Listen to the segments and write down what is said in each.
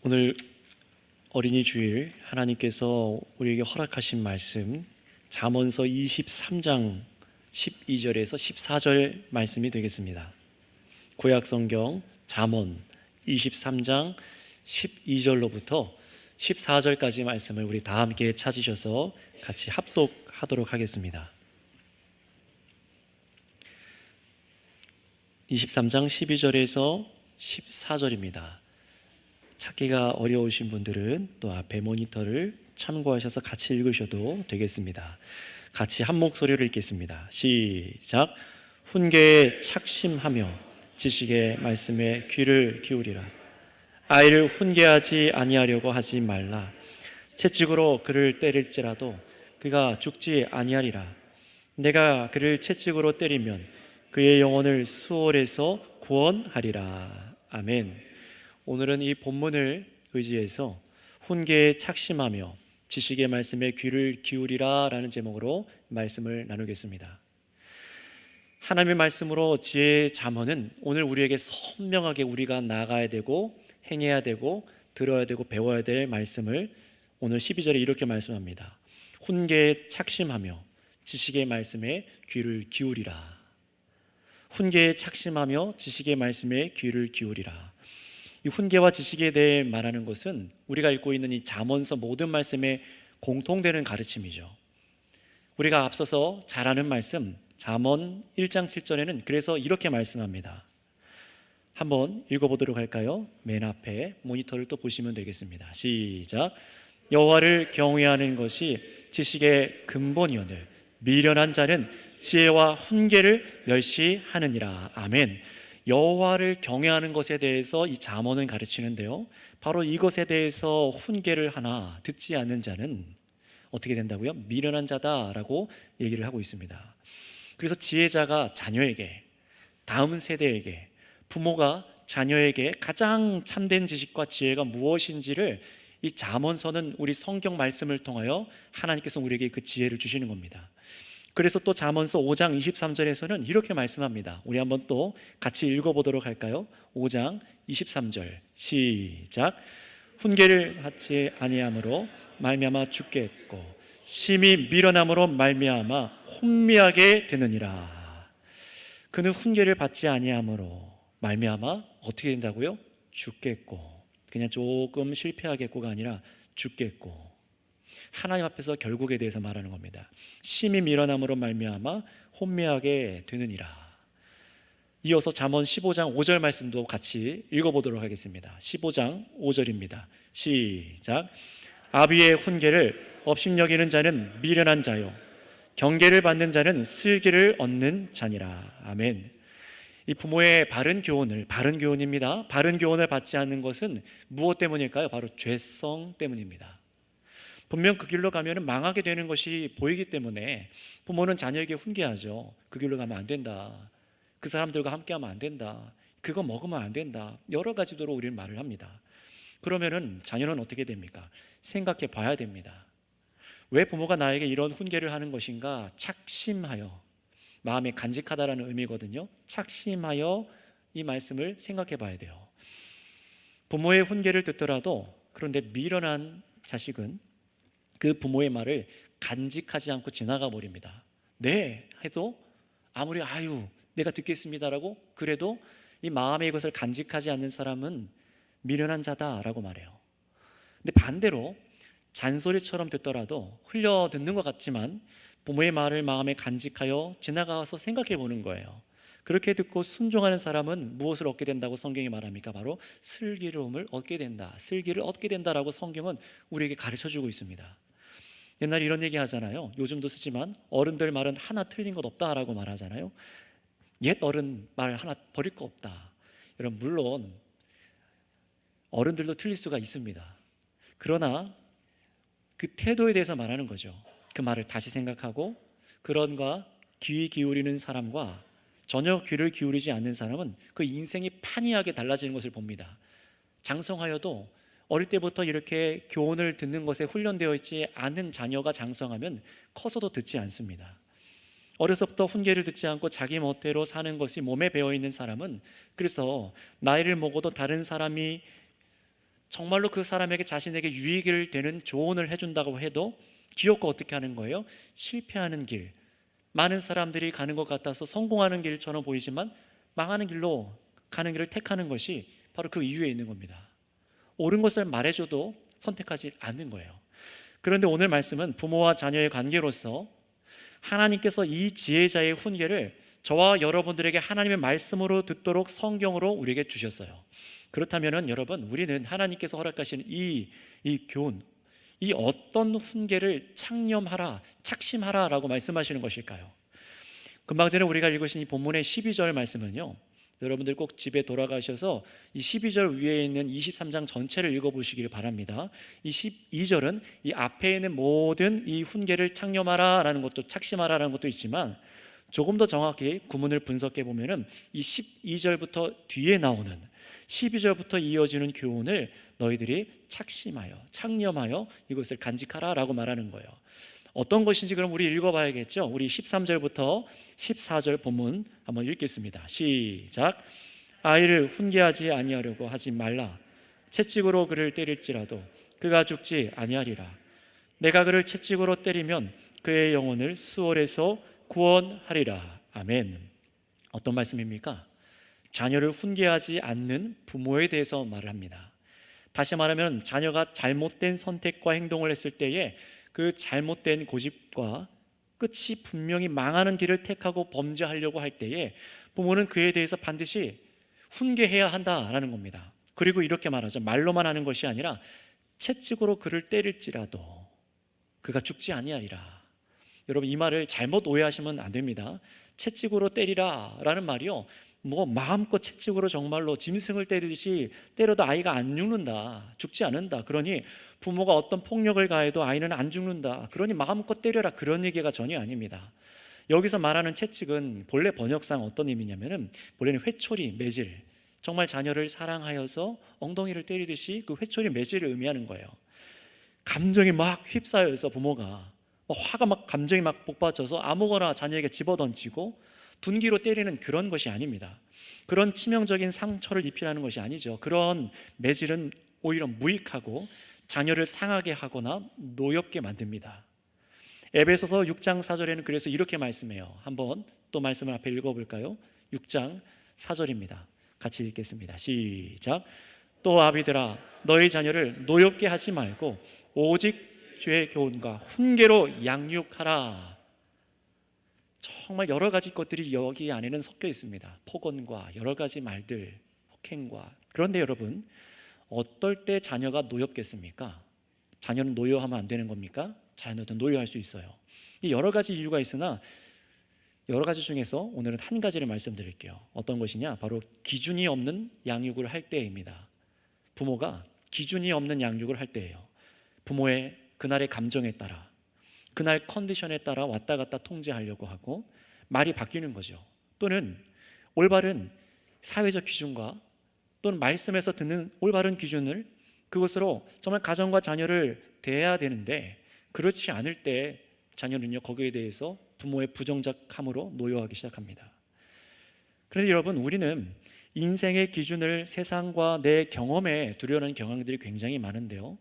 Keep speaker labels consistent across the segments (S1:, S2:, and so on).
S1: 오늘 어린이 주일 하나님께서 우리에게 허락하신 말씀 잠언서 23장 12절에서 14절 말씀이 되겠습니다. 구약 성경 잠언 23장 12절로부터 14절까지 말씀을 우리 다 함께 찾으셔서 같이 합독하도록 하겠습니다. 23장 12절에서 14절입니다. 찾기가 어려우신 분들은 또 앞에 모니터를 참고하셔서 같이 읽으셔도 되겠습니다. 같이 한 목소리로 읽겠습니다. 시작. 훈계에 착심하며 지식의 말씀에 귀를 기울이라. 아이를 훈계하지 아니하려고 하지 말라. 채찍으로 그를 때릴지라도 그가 죽지 아니하리라. 내가 그를 채찍으로 때리면 그의 영혼을 수월에서 구원하리라. 아멘. 오늘은 이 본문을 의지해서 훈계에 착심하며 지식의 말씀에 귀를 기울이라 라는 제목으로 말씀을 나누겠습니다. 하나님의 말씀으로 지혜의 잠언은 오늘 우리에게 선명하게 우리가 나가야 되고 행해야 되고 들어야 되고 배워야 될 말씀을 오늘 12절에 이렇게 말씀합니다. 훈계에 착심하며 지식의 말씀에 귀를 기울이라. 훈계에 착심하며 지식의 말씀에 귀를 기울이라. 이 훈계와 지식에 대해 말하는 것은 우리가 읽고 있는 이 잠언서 모든 말씀에 공통되는 가르침이죠. 우리가 앞서서 잘 아는 말씀 잠언 1장 7절에는 그래서 이렇게 말씀합니다. 한번 읽어보도록 할까요? 맨 앞에 모니터를 또 보시면 되겠습니다. 시작. 여호와를 경외하는 것이 지식의 근본이오늘 미련한 자는 지혜와 훈계를 멸시하느니라. 아멘. 여호와를 경외하는 것에 대해서 이 잠언은 가르치는데요, 바로 이것에 대해서 훈계를 하나 듣지 않는 자는 어떻게 된다고요? 미련한 자다라고 얘기를 하고 있습니다. 그래서 지혜자가 자녀에게, 다음 세대에게, 부모가 자녀에게 가장 참된 지식과 지혜가 무엇인지를 이 잠언서는 우리 성경 말씀을 통하여 하나님께서 우리에게 그 지혜를 주시는 겁니다. 그래서 또 잠언서 5장 23절에서는 이렇게 말씀합니다. 우리 한번 또 같이 읽어보도록 할까요? 5장 23절 시작. 훈계를 받지 아니함으로 말미암아 죽겠고 심히 미련함으로 말미암아 혼미하게 되느니라. 그는 훈계를 받지 아니함으로 말미암아 어떻게 된다고요? 죽겠고, 그냥 조금 실패하겠고가 아니라 죽겠고, 하나님 앞에서 결국에 대해서 말하는 겁니다. 심히 미련함으로 말미암아 혼미하게 되느니라. 이어서 잠언 15장 5절 말씀도 같이 읽어보도록 하겠습니다. 15장 5절입니다. 시작. 아비의 훈계를 업신여기는 자는 미련한 자요 경계를 받는 자는 슬기를 얻는 자니라. 아멘. 이 부모의 바른 교훈입니다. 바른 교훈을 받지 않는 것은 무엇 때문일까요? 바로 죄성 때문입니다. 분명 그 길로 가면 망하게 되는 것이 보이기 때문에 부모는 자녀에게 훈계하죠. 그 길로 가면 안 된다. 그 사람들과 함께하면 안 된다. 그거 먹으면 안 된다. 여러 가지로 우리는 말을 합니다. 그러면은 자녀는 어떻게 됩니까? 생각해 봐야 됩니다. 왜 부모가 나에게 이런 훈계를 하는 것인가? 착심하여, 마음에 간직하다라는 의미거든요. 착심하여 이 말씀을 생각해 봐야 돼요. 부모의 훈계를 듣더라도 그런데 미련한 자식은 그 부모의 말을 간직하지 않고 지나가 버립니다. 네 해도 아무리 내가 듣겠습니다라고 그래도 이 마음에 이것을 간직하지 않는 사람은 미련한 자다라고 말해요. 근데 반대로 잔소리처럼 듣더라도 흘려 듣는 것 같지만 부모의 말을 마음에 간직하여 지나가서 생각해 보는 거예요. 그렇게 듣고 순종하는 사람은 무엇을 얻게 된다고 성경이 말합니까? 바로 슬기로움을 얻게 된다. 슬기를 얻게 된다라고 성경은 우리에게 가르쳐주고 있습니다. 옛날에 이런 얘기 하잖아요. 요즘도 쓰지만 어른들 말은 하나 틀린 것 없다라고 말하잖아요. 옛 어른 말 하나 버릴 거 없다. 여러분, 물론 어른들도 틀릴 수가 있습니다. 그러나 그 태도에 대해서 말하는 거죠. 그 말을 다시 생각하고 그런가 귀 기울이는 사람과 전혀 귀를 기울이지 않는 사람은 그 인생이 판이하게 달라지는 것을 봅니다. 장성하여도 어릴 때부터 이렇게 교훈을 듣는 것에 훈련되어 있지 않은 자녀가 장성하면 커서도 듣지 않습니다. 어려서부터 훈계를 듣지 않고 자기 멋대로 사는 것이 몸에 배어있는 사람은 그래서 나이를 먹어도 다른 사람이 정말로 그 사람에게 자신에게 유익을 되는 조언을 해준다고 해도 기어코 어떻게 하는 거예요? 실패하는 길, 많은 사람들이 가는 것 같아서 성공하는 길처럼 보이지만 망하는 길로 가는 길을 택하는 것이 바로 그 이유에 있는 겁니다. 옳은 것을 말해줘도 선택하지 않는 거예요. 그런데 오늘 말씀은 부모와 자녀의 관계로서 하나님께서 이 지혜자의 훈계를 저와 여러분들에게 하나님의 말씀으로 듣도록 성경으로 우리에게 주셨어요. 그렇다면 여러분, 우리는 하나님께서 허락하시는 이 교훈, 이 어떤 훈계를 창념하라, 착심하라 라고 말씀하시는 것일까요? 금방 전에 우리가 읽으신 이 본문의 12절 말씀은요, 여러분들 꼭 집에 돌아가셔서 이 12절 위에 있는 23장 전체를 읽어보시길 바랍니다. 이 12절은 이 앞에 있는 모든 이 훈계를 창념하라 라는 것도, 착심하라 라는 것도 있지만 조금 더 정확히 구문을 분석해 보면은 이 12절부터 뒤에 나오는 12절부터 이어지는 교훈을 너희들이 착심하여, 창념하여 이것을 간직하라 라고 말하는 거예요. 어떤 것인지 그럼 우리 읽어봐야겠죠. 우리 13절부터 14절 본문 한번 읽겠습니다. 시작. 아이를 훈계하지 아니하려고 하지 말라. 채찍으로 그를 때릴지라도 그가 죽지 아니하리라. 내가 그를 채찍으로 때리면 그의 영혼을 수월에서 구원하리라. 아멘. 어떤 말씀입니까? 자녀를 훈계하지 않는 부모에 대해서 말을 합니다. 다시 말하면 자녀가 잘못된 선택과 행동을 했을 때에 그 잘못된 고집과 끝이 분명히 망하는 길을 택하고 범죄하려고 할 때에 부모는 그에 대해서 반드시 훈계해야 한다라는 겁니다. 그리고 이렇게 말하죠. 말로만 하는 것이 아니라 채찍으로 그를 때릴지라도 그가 죽지 아니하리라. 여러분, 이 말을 잘못 오해하시면 안 됩니다. 채찍으로 때리라 라는 말이요, 마음껏 채찍으로 정말로 짐승을 때리듯이 때려도 아이가 안 죽는다, 죽지 않는다, 그러니 부모가 어떤 폭력을 가해도 아이는 안 죽는다, 그러니 마음껏 때려라, 그런 얘기가 전혀 아닙니다. 여기서 말하는 채찍은 본래 번역상 어떤 의미냐면은 본래는 회초리, 매질, 정말 자녀를 사랑하여서 엉덩이를 때리듯이 그 회초리, 매질을 의미하는 거예요. 감정이 막 휩싸여서 부모가 화가 막, 감정이 막 복받쳐서 아무거나 자녀에게 집어던지고 둔기로 때리는 그런 것이 아닙니다. 그런 치명적인 상처를 입히라는 것이 아니죠. 그런 매질은 오히려 무익하고 자녀를 상하게 하거나 노엽게 만듭니다. 에베소서 6장 4절에는 그래서 이렇게 말씀해요. 한번 또 말씀을 앞에 읽어볼까요? 6장 4절입니다. 같이 읽겠습니다. 시작. 또 아비들아, 너희 자녀를 노엽게 하지 말고 오직 주의 교훈과 훈계로 양육하라. 정말 여러 가지 것들이 여기 안에는 섞여 있습니다. 폭언과 여러 가지 말들, 폭행과. 그런데 여러분, 어떨 때 자녀가 노엽겠습니까? 자녀는 노여하면 안 되는 겁니까? 자녀도 노여할 수 있어요. 여러 가지 이유가 있으나 여러 가지 중에서 오늘은 한 가지를 말씀드릴게요. 어떤 것이냐? 바로 기준이 없는 양육을 할 때입니다. 부모가 기준이 없는 양육을 할 때예요. 부모의 그날의 감정에 따라, 그날 컨디션에 따라 왔다 갔다 통제하려고 하고 말이 바뀌는 거죠. 또는 올바른 사회적 기준과 또는 말씀에서 듣는 올바른 기준을 그것으로 정말 가정과 자녀를 대해야 되는데 그렇지 않을 때 자녀는요, 거기에 대해서 부모의 부정작함으로 노여하기 시작합니다. 그런데 여러분, 우리는 인생의 기준을 세상과 내 경험에 두려는 경향들이 굉장히 많은데요,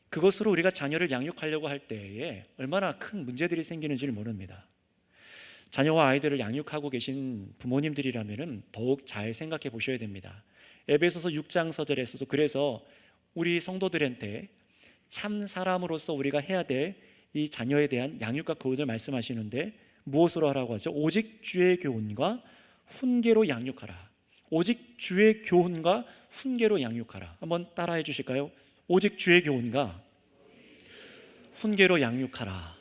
S1: 그것으로 우리가 자녀를 양육하려고 할 때에 얼마나 큰 문제들이 생기는지를 모릅니다. 자녀와 아이들을 양육하고 계신 부모님들이라면 더욱 잘 생각해 보셔야 됩니다. 에베소서 6장 서절에서도 그래서 우리 성도들한테 참 사람으로서 우리가 해야 될 이 자녀에 대한 양육과 교훈을 말씀하시는데 무엇으로 하라고 하죠? 오직 주의 교훈과 훈계로 양육하라. 오직 주의 교훈과 훈계로 양육하라. 한번 따라해 주실까요? 오직 주의 교훈과 훈계로 양육하라.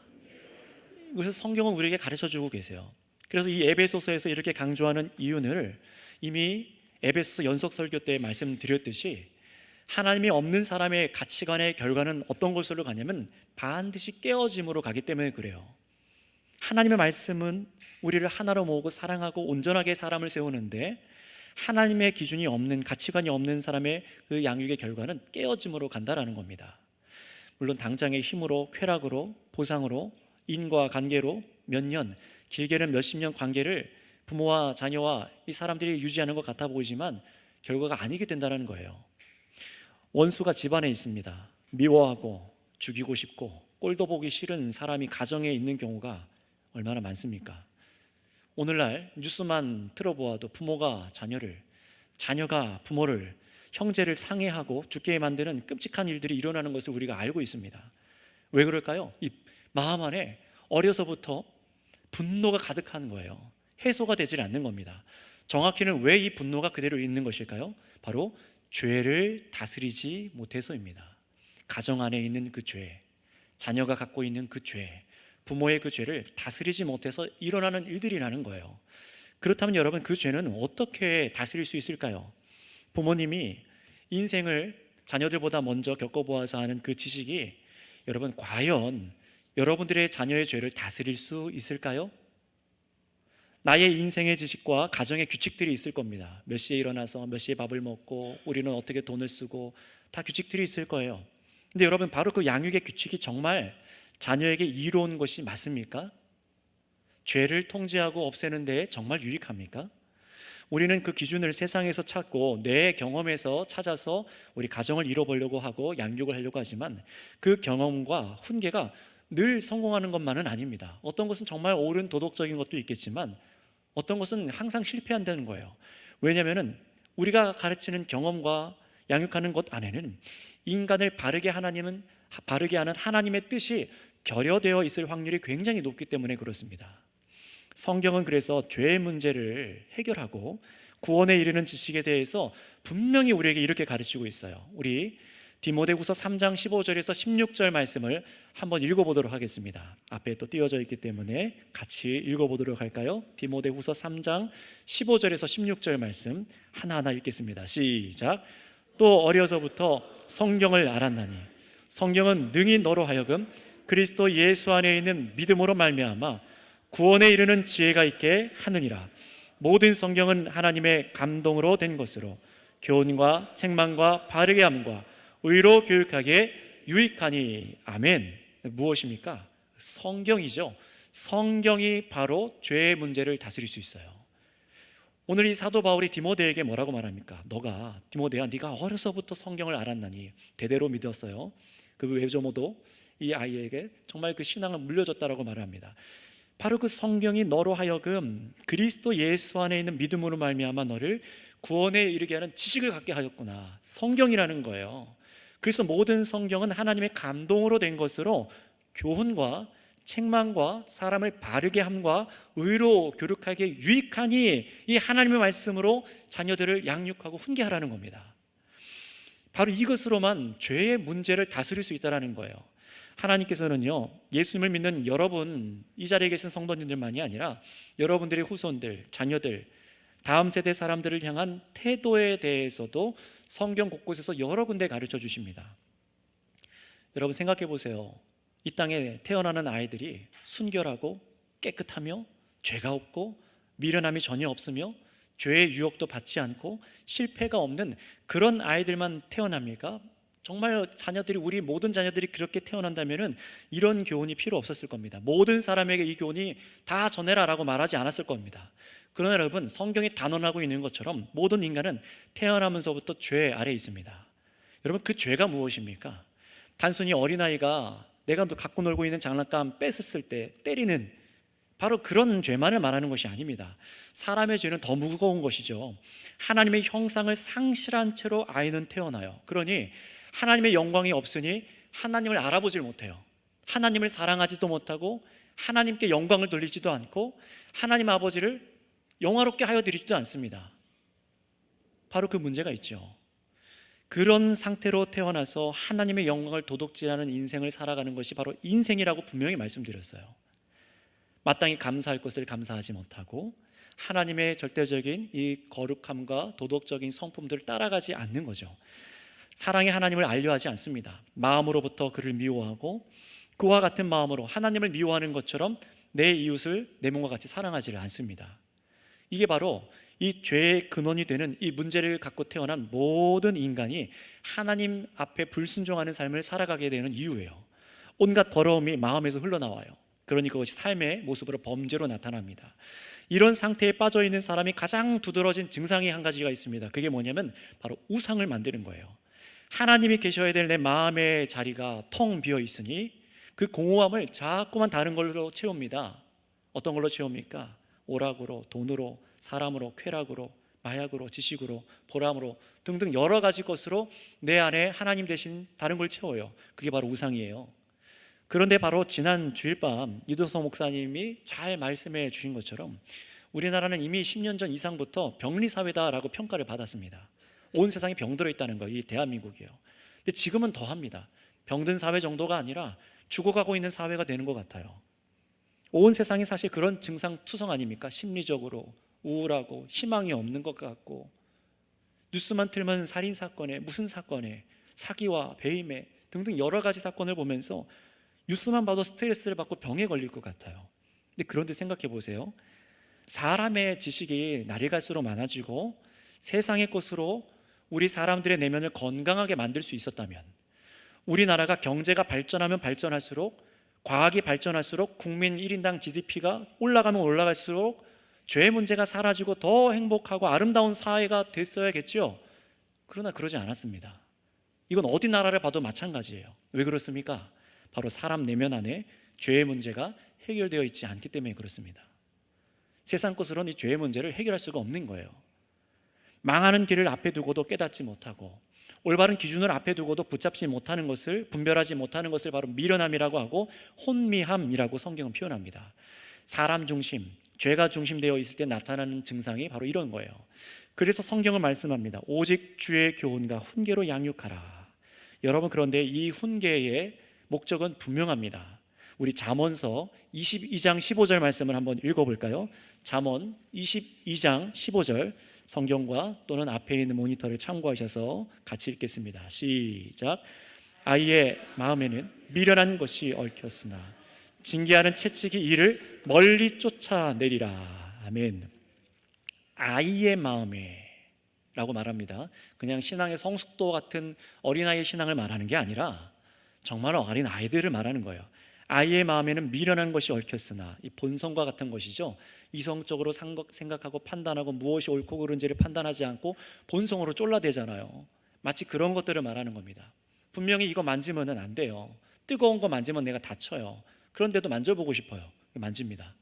S1: 그래서 성경은 우리에게 가르쳐주고 계세요. 그래서 이 에베소서에서 이렇게 강조하는 이유를 이미 에베소서 연속 설교 때 말씀드렸듯이 하나님이 없는 사람의 가치관의 결과는 어떤 것으로 가냐면 반드시 깨어짐으로 가기 때문에 그래요. 하나님의 말씀은 우리를 하나로 모으고 사랑하고 온전하게 사람을 세우는데 하나님의 기준이 없는, 가치관이 없는 사람의 그 양육의 결과는 깨어짐으로 간다라는 겁니다. 물론 당장의 힘으로, 쾌락으로, 보상으로, 인과 관계로 몇 년, 길게는 몇십 년 관계를 부모와 자녀와 이 사람들이 유지하는 것 같아 보이지만 결과가 아니게 된다는 거예요. 원수가 집안에 있습니다. 미워하고 죽이고 싶고 꼴도 보기 싫은 사람이 가정에 있는 경우가 얼마나 많습니까? 오늘날 뉴스만 틀어보아도 부모가 자녀를, 자녀가 부모를, 형제를 상해하고 죽게 만드는 끔찍한 일들이 일어나는 것을 우리가 알고 있습니다. 왜 그럴까요? 이 마음 안에 어려서부터 분노가 가득한 거예요. 해소가 되질 않는 겁니다. 정확히는 왜 이 분노가 그대로 있는 것일까요? 바로 죄를 다스리지 못해서입니다. 가정 안에 있는 그 죄, 자녀가 갖고 있는 그 죄, 부모의 그 죄를 다스리지 못해서 일어나는 일들이라는 거예요. 그렇다면 여러분, 그 죄는 어떻게 다스릴 수 있을까요? 부모님이 인생을 자녀들보다 먼저 겪어보아서 하는 그 지식이 여러분, 과연 여러분들의 자녀의 죄를 다스릴 수 있을까요? 나의 인생의 지식과 가정의 규칙들이 있을 겁니다. 몇 시에 일어나서 몇 시에 밥을 먹고 우리는 어떻게 돈을 쓰고 다 규칙들이 있을 거예요. 근데 여러분, 바로 그 양육의 규칙이 정말 자녀에게 이로운 것이 맞습니까? 죄를 통제하고 없애는 데 정말 유익합니까? 우리는 그 기준을 세상에서 찾고 내 경험에서 찾아서 우리 가정을 이뤄보려고 하고 양육을 하려고 하지만 그 경험과 훈계가 늘 성공하는 것만은 아닙니다. 어떤 것은 정말 옳은 도덕적인 것도 있겠지만 어떤 것은 항상 실패한다는 거예요. 왜냐하면 우리가 가르치는 경험과 양육하는 것 안에는 인간을 바르게 하는 하나님의 뜻이 결여되어 있을 확률이 굉장히 높기 때문에 그렇습니다. 성경은 그래서 죄의 문제를 해결하고 구원에 이르는 지식에 대해서 분명히 우리에게 이렇게 가르치고 있어요. 우리 디모데후서 3장 15절에서 16절 말씀을 한번 읽어보도록 하겠습니다. 앞에 또 띄어져 있기 때문에 같이 읽어보도록 할까요? 디모데후서 3장 15절에서 16절 말씀 하나하나 읽겠습니다. 시작. 또 어려서부터 성경을 알았나니 성경은 능히 너로 하여금 그리스도 예수 안에 있는 믿음으로 말미암아 구원에 이르는 지혜가 있게 하느니라. 모든 성경은 하나님의 감동으로 된 것으로 교훈과 책망과 바르게 함과 의로 교육하기에 유익하니. 아멘. 무엇입니까? 성경이죠. 성경이 바로 죄의 문제를 다스릴 수 있어요. 오늘 이 사도 바울이 디모데에게 뭐라고 말합니까? 너가, 디모데야, 네가 어려서부터 성경을 알았나니, 대대로 믿었어요. 그 외조모도 이 아이에게 정말 그 신앙을 물려줬다라고 말합니다. 바로 그 성경이 너로 하여금 그리스도 예수 안에 있는 믿음으로 말미암아 너를 구원에 이르게 하는 지식을 갖게 하였구나. 성경이라는 거예요. 그래서 모든 성경은 하나님의 감동으로 된 것으로 교훈과 책망과 사람을 바르게 함과 의로 교육하기에 유익하니, 이 하나님의 말씀으로 자녀들을 양육하고 훈계하라는 겁니다. 바로 이것으로만 죄의 문제를 다스릴 수 있다는 거예요. 하나님께서는요, 예수님을 믿는 여러분, 이 자리에 계신 성도님들만이 아니라 여러분들의 후손들, 자녀들, 다음 세대 사람들을 향한 태도에 대해서도 성경 곳곳에서 여러 군데 가르쳐 주십니다. 여러분 생각해 보세요. 이 땅에 태어나는 아이들이 순결하고 깨끗하며 죄가 없고 미련함이 전혀 없으며 죄의 유혹도 받지 않고 실패가 없는 그런 아이들만 태어납니까? 정말 자녀들이, 우리 모든 자녀들이 그렇게 태어난다면 이런 교훈이 필요 없었을 겁니다. 모든 사람에게 이 교훈이 다 전해라라고 말하지 않았을 겁니다. 그러나 여러분, 성경이 단언하고 있는 것처럼 모든 인간은 태어나면서부터 죄 아래에 있습니다. 여러분, 그 죄가 무엇입니까? 단순히 어린아이가 내가 갖고 놀고 있는 장난감 뺏었을 때 때리는 바로 그런 죄만을 말하는 것이 아닙니다. 사람의 죄는 더 무거운 것이죠. 하나님의 형상을 상실한 채로 아이는 태어나요. 그러니 하나님의 영광이 없으니 하나님을 알아보질 못해요. 하나님을 사랑하지도 못하고 하나님께 영광을 돌리지도 않고 하나님 아버지를 영화롭게 하여 드리지도 않습니다. 바로 그 문제가 있죠. 그런 상태로 태어나서 하나님의 영광을 도둑질하는 인생을 살아가는 것이 바로 인생이라고 분명히 말씀드렸어요. 마땅히 감사할 것을 감사하지 못하고 하나님의 절대적인 이 거룩함과 도덕적인 성품들을 따라가지 않는 거죠. 사랑의 하나님을 알려하지 않습니다. 마음으로부터 그를 미워하고 그와 같은 마음으로 하나님을 미워하는 것처럼 내 이웃을 내 몸과 같이 사랑하지를 않습니다. 이게 바로 이 죄의 근원이 되는 이 문제를 갖고 태어난 모든 인간이 하나님 앞에 불순종하는 삶을 살아가게 되는 이유예요. 온갖 더러움이 마음에서 흘러나와요. 그러니 그것이 삶의 모습으로 범죄로 나타납니다. 이런 상태에 빠져 있는 사람이 가장 두드러진 증상이 한 가지가 있습니다. 그게 뭐냐면 바로 우상을 만드는 거예요. 하나님이 계셔야 될 내 마음의 자리가 텅 비어 있으니 그 공허함을 자꾸만 다른 걸로 채웁니다. 어떤 걸로 채웁니까? 오락으로, 돈으로, 사람으로, 쾌락으로, 마약으로, 지식으로, 보람으로 등등 여러 가지 것으로 내 안에 하나님 대신 다른 걸 채워요. 그게 바로 우상이에요. 그런데 바로 지난 주일 밤 이도서 목사님이 잘 말씀해 주신 것처럼 우리나라는 이미 10년 전 이상부터 병리사회다라고 평가를 받았습니다. 온 세상이 병들어 있다는 거예요. 이 대한민국이요. 근데 지금은 더합니다. 병든 사회 정도가 아니라 죽어가고 있는 사회가 되는 것 같아요. 온 세상이 사실 그런 증상 투성 아닙니까? 심리적으로 우울하고 희망이 없는 것 같고, 뉴스만 틀면 살인사건에 무슨 사건에 사기와 배임에 등등 여러 가지 사건을 보면서 뉴스만 봐도 스트레스를 받고 병에 걸릴 것 같아요. 근데 그런데 생각해 보세요. 사람의 지식이 날이 갈수록 많아지고 세상의 것으로 우리 사람들의 내면을 건강하게 만들 수 있었다면, 우리나라가 경제가 발전하면 발전할수록, 과학이 발전할수록 국민 1인당 GDP가 올라가면 올라갈수록 죄의 문제가 사라지고 더 행복하고 아름다운 사회가 됐어야겠죠. 그러나 그러지 않았습니다. 이건 어디 나라를 봐도 마찬가지예요. 왜 그렇습니까? 바로 사람 내면 안에 죄의 문제가 해결되어 있지 않기 때문에 그렇습니다. 세상 것으로는 이 죄의 문제를 해결할 수가 없는 거예요. 망하는 길을 앞에 두고도 깨닫지 못하고, 올바른 기준을 앞에 두고도 붙잡지 못하는 것을, 분별하지 못하는 것을 바로 미련함이라고 하고 혼미함이라고 성경은 표현합니다. 사람 중심, 죄가 중심되어 있을 때 나타나는 증상이 바로 이런 거예요. 그래서 성경은 말씀합니다. 오직 주의 교훈과 훈계로 양육하라. 여러분, 그런데 이 훈계의 목적은 분명합니다. 우리 잠언서 22장 15절 말씀을 한번 읽어볼까요? 잠언 22장 15절, 성경과 또는 앞에 있는 모니터를 참고하셔서 같이 읽겠습니다. 시작. 아이의 마음에는 미련한 것이 얽혔으나 징계하는 채찍이 이를 멀리 쫓아내리라. 아멘. 아이의 마음에 라고 말합니다. 그냥 신앙의 성숙도 같은 어린아이의 신앙을 말하는 게 아니라 정말 어린 아이들을 말하는 거예요. 아이의 마음에는 미련한 것이 얽혔으나, 이 본성과 같은 것이죠. 이성적으로 생각하고 판단하고 무엇이 옳고 그른지를 판단하지 않고 본성으로 쫄라대잖아요. 마치 그런 것들을 말하는 겁니다. 분명히 이거 만지면 안 돼요. 뜨거운 거 만지면 내가 다쳐요. 그런데도 만져보고 싶어요. 만집니다.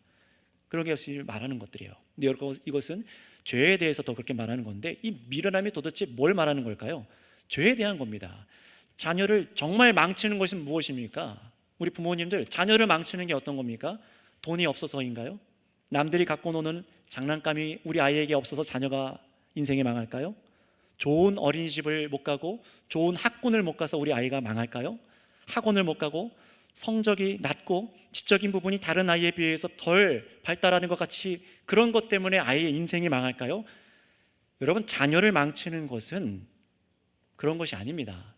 S1: 그런 것을 말하는 것들이에요. 근데 여러분, 이것은 죄에 대해서 더 그렇게 말하는 건데, 이 미련함이 도대체 뭘 말하는 걸까요? 죄에 대한 겁니다. 자녀를 정말 망치는 것은 무엇입니까? 우리 부모님들, 자녀를 망치는 게 어떤 겁니까? 돈이 없어서인가요? 남들이 갖고 노는 장난감이 우리 아이에게 없어서 자녀가 인생이 망할까요? 좋은 어린이집을 못 가고 좋은 학군을 못 가서 우리 아이가 망할까요? 학원을 못 가고 성적이 낮고 지적인 부분이 다른 아이에 비해서 덜 발달하는 것 같이 그런 것 때문에 아이의 인생이 망할까요? 여러분, 자녀를 망치는 것은 그런 것이 아닙니다.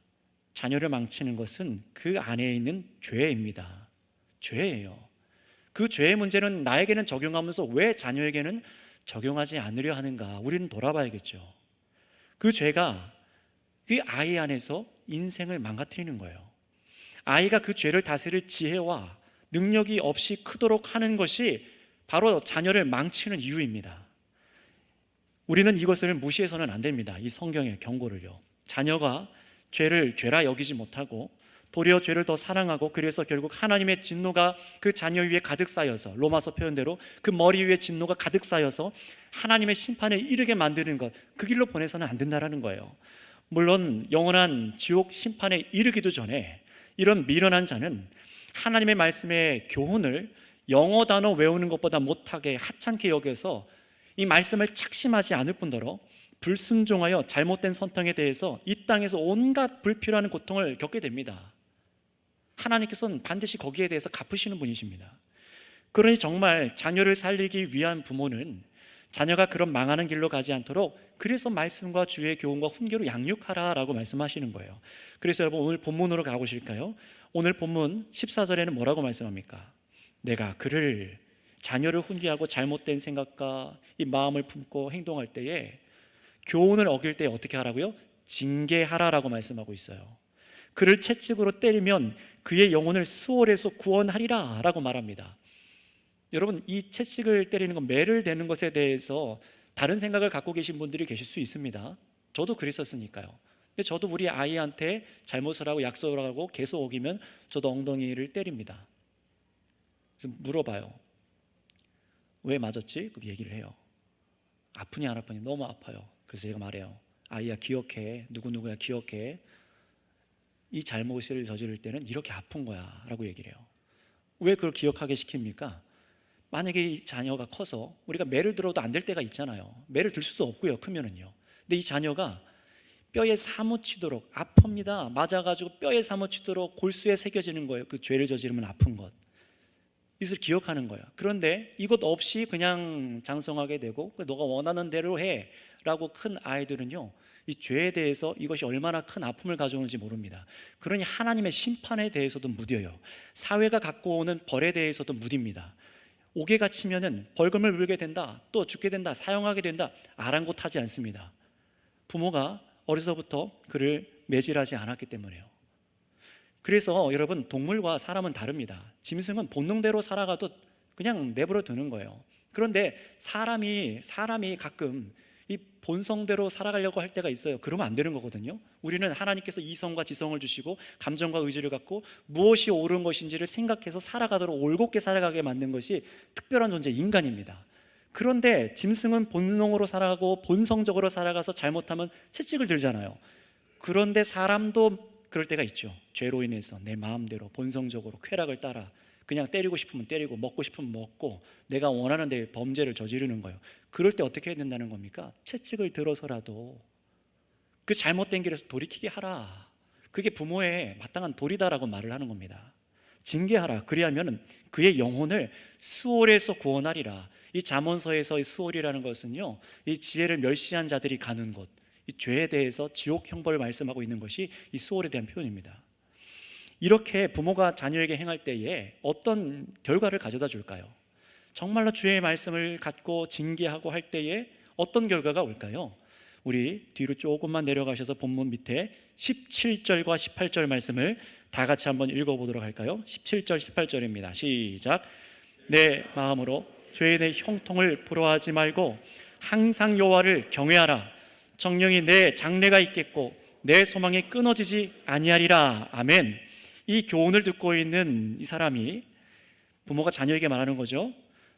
S1: 자녀를 망치는 것은 그 안에 있는 죄입니다. 죄예요. 그 죄의 문제는 나에게는 적용하면서 왜 자녀에게는 적용하지 않으려 하는가, 우리는 돌아봐야겠죠. 그 죄가 그 아이 안에서 인생을 망가뜨리는 거예요. 아이가 그 죄를 다스릴 지혜와 능력이 없이 크도록 하는 것이 바로 자녀를 망치는 이유입니다. 우리는 이것을 무시해서는 안 됩니다. 이 성경의 경고를요. 자녀가 죄를 죄라 여기지 못하고 도리어 죄를 더 사랑하고, 그래서 결국 하나님의 진노가 그 자녀 위에 가득 쌓여서, 로마서 표현대로 그 머리 위에 진노가 가득 쌓여서 하나님의 심판에 이르게 만드는 것, 그 길로 보내서는 안 된다는 거예요. 물론 영원한 지옥 심판에 이르기도 전에 이런 미련한 자는 하나님의 말씀의 교훈을 영어 단어 외우는 것보다 못하게 하찮게 여겨서 이 말씀을 착심하지 않을 뿐더러 불순종하여 잘못된 선택에 대해서 이 땅에서 온갖 불필요한 고통을 겪게 됩니다. 하나님께서는 반드시 거기에 대해서 갚으시는 분이십니다. 그러니 정말 자녀를 살리기 위한 부모는 자녀가 그런 망하는 길로 가지 않도록 그래서 말씀과 주의 교훈과 훈계로 양육하라라고 말씀하시는 거예요. 그래서 여러분, 오늘 본문으로 가보실까요? 오늘 본문 14절에는 뭐라고 말씀합니까? 내가 그를, 자녀를 훈계하고 잘못된 생각과 이 마음을 품고 행동할 때에, 교훈을 어길 때 어떻게 하라고요? 징계하라라고 말씀하고 있어요. 그를 채찍으로 때리면 그의 영혼을 수월에서 구원하리라 라고 말합니다. 여러분, 이 채찍을 때리는 것, 매를 대는 것에 대해서 다른 생각을 갖고 계신 분들이 계실 수 있습니다. 저도 그랬었으니까요. 근데 저도 우리 아이한테 잘못을 하고 약속을 하고 계속 어기면 저도 엉덩이를 때립니다. 그래서 물어봐요. 왜 맞았지? 그럼 얘기를 해요. 아프니 안 아프니? 너무 아파요. 그래서 제가 말해요. 아이야, 기억해. 누구누구야, 기억해. 이 잘못을 저지를 때는 이렇게 아픈 거야 라고 얘기를 해요. 왜 그걸 기억하게 시킵니까? 만약에 이 자녀가 커서 우리가 매를 들어도 안 될 때가 있잖아요. 매를 들 수도 없고요, 크면은요. 근데 이 자녀가 뼈에 사무치도록, 아픕니다, 맞아가지고 뼈에 사무치도록 골수에 새겨지는 거예요. 그 죄를 저지르면 아픈 것, 이것을 기억하는 거예요. 그런데 이것 없이 그냥 장성하게 되고 너가 원하는 대로 해 라고 큰 아이들은요, 이 죄에 대해서 이것이 얼마나 큰 아픔을 가져오는지 모릅니다. 그러니 하나님의 심판에 대해서도 무뎌요. 사회가 갖고 오는 벌에 대해서도 무딥니다. 옥에 갇히면은 벌금을 물게 된다, 또 죽게 된다, 사형하게 된다, 아랑곳하지 않습니다. 부모가 어려서부터 그를 매질하지 않았기 때문에요. 그래서 여러분, 동물과 사람은 다릅니다. 짐승은 본능대로 살아가도 그냥 내버려 두는 거예요. 그런데 사람이 가끔 이 본성대로 살아가려고 할 때가 있어요. 그러면 안 되는 거거든요. 우리는 하나님께서 이성과 지성을 주시고 감정과 의지를 갖고 무엇이 옳은 것인지를 생각해서 살아가도록 올곧게 살아가게 만든 것이 특별한 존재, 인간입니다. 그런데 짐승은 본능으로 살아가고 본성적으로 살아가서 잘못하면 채찍을 들잖아요. 그런데 사람도 그럴 때가 있죠. 죄로 인해서 내 마음대로 본성적으로 쾌락을 따라 그냥 때리고 싶으면 때리고 먹고 싶으면 먹고 내가 원하는 데 범죄를 저지르는 거예요. 그럴 때 어떻게 해야 된다는 겁니까? 채찍을 들어서라도 그 잘못된 길에서 돌이키게 하라. 그게 부모의 마땅한 도리다라고 말을 하는 겁니다. 징계하라. 그리하면 그의 영혼을 수월에서 구원하리라. 이 잠언서에서 이 수월이라는 것은요, 이 지혜를 멸시한 자들이 가는 곳, 이 죄에 대해서 지옥 형벌을 말씀하고 있는 것이 이 수월에 대한 표현입니다. 이렇게 부모가 자녀에게 행할 때에 어떤 결과를 가져다 줄까요? 정말로 주의 말씀을 갖고 징계하고 할 때에 어떤 결과가 올까요? 우리 뒤로 조금만 내려가셔서 본문 밑에 17절과 18절 말씀을 다 같이 한번 읽어보도록 할까요? 17절 18절입니다. 시작. 내 마음으로 죄의 내 형통을 부러워하지 말고 항상 여호와를 경외하라. 정령이 내 장래가 있겠고 내 소망이 끊어지지 아니하리라. 아멘. 이 교훈을 듣고 있는 이 사람이, 부모가 자녀에게 말하는 거죠.